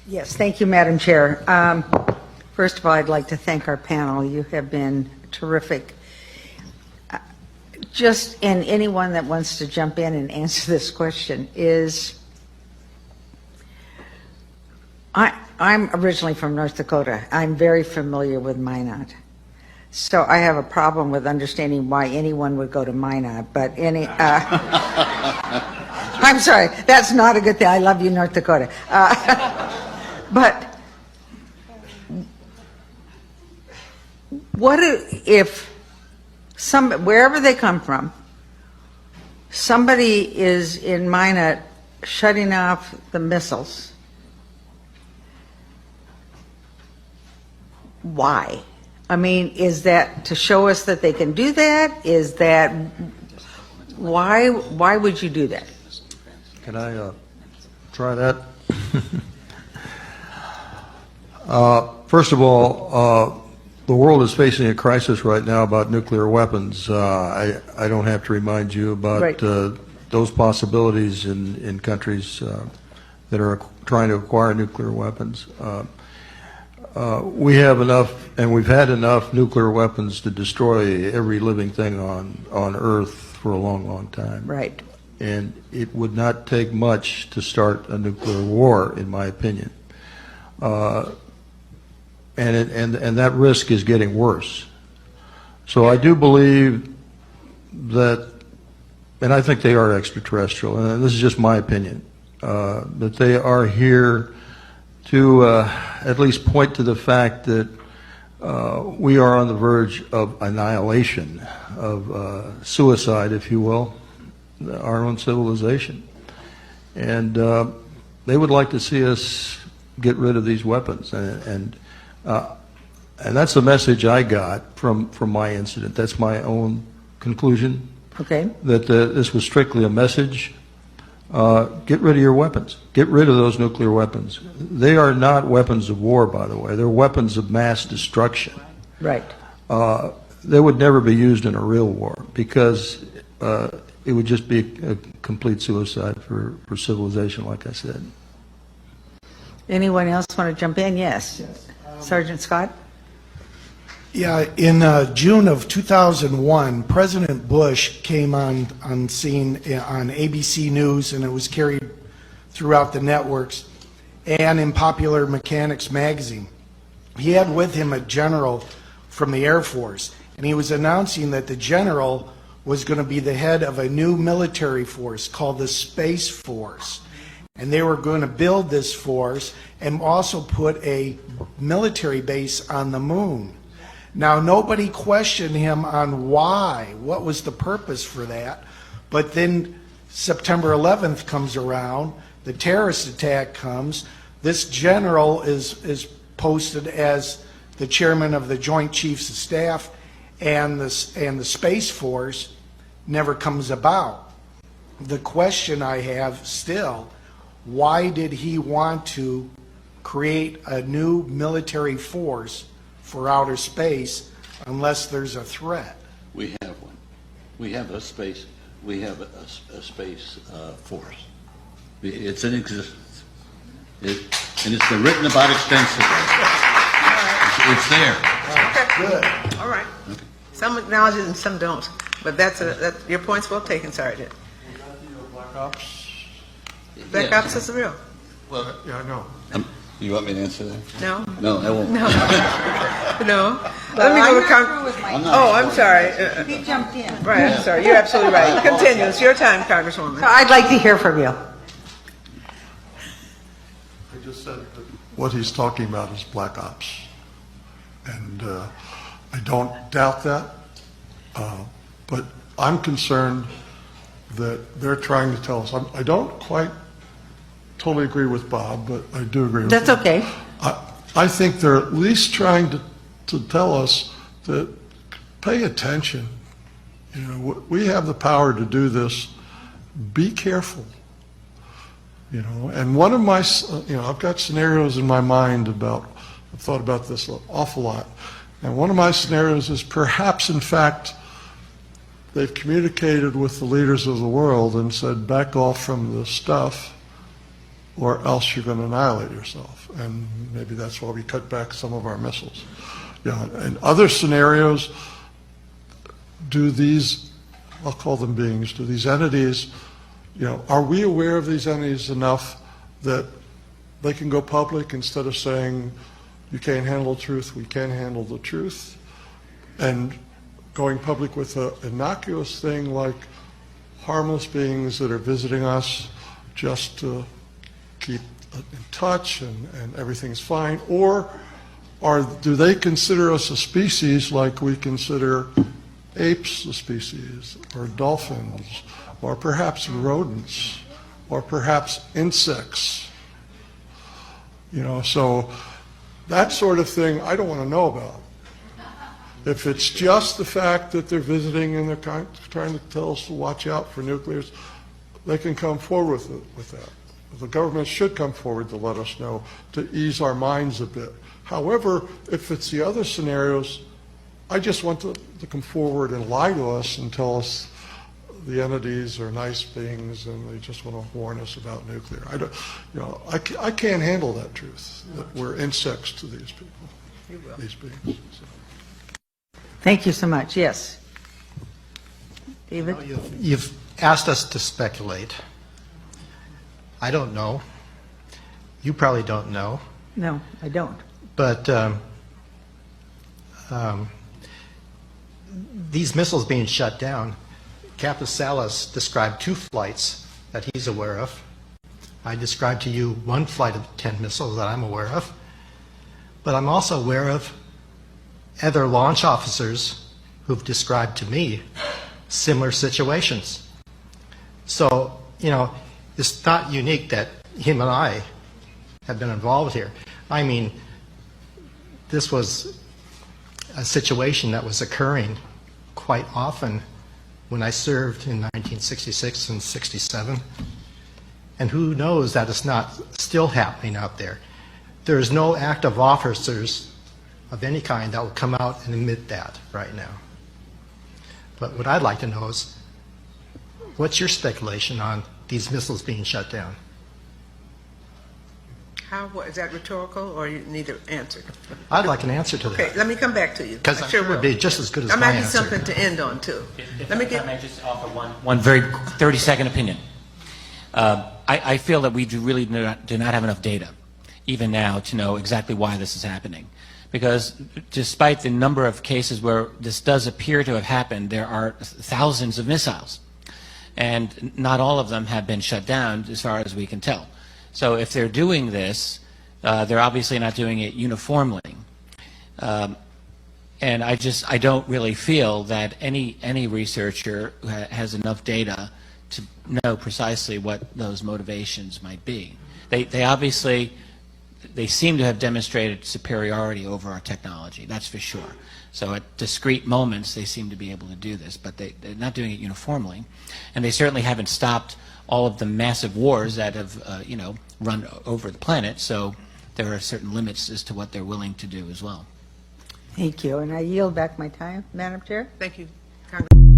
Yes, thank you, Madam Chair. First of all, I'd like to thank our panel. You have been terrific. And anyone that wants to jump in and answer this question is, I'm originally from North Dakota. I'm very familiar with Minot. So I have a problem with understanding why anyone would go to Minot, but I'm sorry, that's not a good thing. I love you, North Dakota. But what if wherever they come from, somebody is in Minot shutting off the missiles? Why? I mean, is that to show us that they can do that? Is that why would you do that? Can I try that? First of all, the world is facing a crisis right now about nuclear weapons. I don't have to remind you about Right. Those possibilities in countries that are trying to acquire nuclear weapons. We have enough, and we've had enough nuclear weapons to destroy every living thing on Earth for a long, long time. Right. And it would not take much to start a nuclear war, in my opinion. And that risk is getting worse. So I do believe that, and I think they are extraterrestrial, and this is just my opinion, that they are here to at least point to the fact that we are on the verge of annihilation, of suicide, if you will, our own civilization. And they would like to see us get rid of these weapons. And that's the message I got from my incident. That's my own conclusion. Okay. That this was strictly a message. Get rid of your weapons. Get rid of those nuclear weapons. They are not weapons of war, by the way. They're weapons of mass destruction. Right. They would never be used in a real war because it would just be a complete suicide for civilization, like I said. Anyone else want to jump in? Yes. Sergeant Scott? Yeah, in June of 2001, President Bush came on scene on ABC News, and it was carried throughout the networks and in Popular Mechanics magazine. He had with him a general from the Air Force, and he was announcing that the general was going to be the head of a new military force called the Space Force. And they were going to build this force and also put a military base on the moon. Now, nobody questioned him on why, what was the purpose for that. But then September 11th comes around, the terrorist attack comes, this general is posted as the chairman of the Joint Chiefs of Staff, and the Space Force never comes about. The question I have still, why did he want to create a new military force for outer space unless there's a threat? We have one. We have a space. We have a space force. It's in existence, and it's been written about extensively. It's there. Good. All right. Okay. Some acknowledge it and some don't, but that's your point's well taken, Sergeant. Black Ops? Black Ops is real. Well, yeah, I know. You want me to answer that? No. No, I won't. No. No. Well, Let me I'm go not through with my I'm sorry. He jumped in. Right, I'm sorry. You're absolutely right. Continue. It's your time, Congresswoman. So I'd like to hear from you. I just said that what he's talking about is Black Ops. And I don't doubt that. But I'm concerned that they're trying to tell us. I don't quite totally agree with Bob, but I do agree with him. That's okay. I think they're at least trying to tell us that pay attention. You know, we have the power to do this. Be careful. You know, and one of my, I've got scenarios in my mind I've thought about this an awful lot. And one of my scenarios is perhaps, in fact, they've communicated with the leaders of the world and said, back off from this stuff or else you're going to annihilate yourself. And maybe that's why we cut back some of our missiles. Yeah, in other scenarios, do these, I'll call them beings, do these entities, are we aware of these entities enough that they can go public instead of saying, you can't handle the truth, we can handle the truth? And going public with an innocuous thing like harmless beings that are visiting us just to keep in touch and everything's fine? Or do they consider us a species like we consider apes a species, or dolphins, or perhaps rodents, or perhaps insects? So that sort of thing I don't want to know about. If it's just the fact that they're visiting and they're trying to tell us to watch out for nuclears, they can come forward with that. The government should come forward to let us know, to ease our minds a bit. However, if it's the other scenarios, I just want to come forward and lie to us and tell us the entities are nice beings and they just want to warn us about nuclear. I can't handle that truth, that we're insects to these people, these beings. So. Thank you so much. Yes. David? You've asked us to speculate. I don't know. You probably don't know. No, I don't. But these missiles being shut down, Captain Salas described 2 flights that he's aware of. I described to you 1 flight of 10 missiles that I'm aware of. But I'm also aware of other launch officers who've described to me similar situations. So, it's not unique that him and I have been involved here. I mean, this was a situation that was occurring quite often when I served in 1966 and 67. And who knows that it's not still happening out there. There is no active officers of any kind that will come out and admit that right now. But what I'd like to know is, what's your speculation on these missiles being shut down? What, is that rhetorical, or you need an answer? I'd like an answer to that. Okay, let me come back to you. Because I'm sure it would be just as good as I my might be answer. something to end on, too. If Let me I may just offer one very 30-second opinion. I feel that we really do not have enough data, even now, to know exactly why this is happening. Because despite the number of cases where this does appear to have happened, there are thousands of missiles. And not all of them have been shut down, as far as we can tell. So if they're doing this, they're obviously not doing it uniformly. And I don't really feel that any researcher has enough data to know precisely what those motivations might be. They obviously, they seem to have demonstrated superiority over our technology, that's for sure. So at discrete moments, they seem to be able to do this, but they're not doing it uniformly. And they certainly haven't stopped all of the massive wars that have, run over the planet. So there are certain limits as to what they're willing to do as well. Thank you. And I yield back my time, Madam Chair. Thank you, Congressman.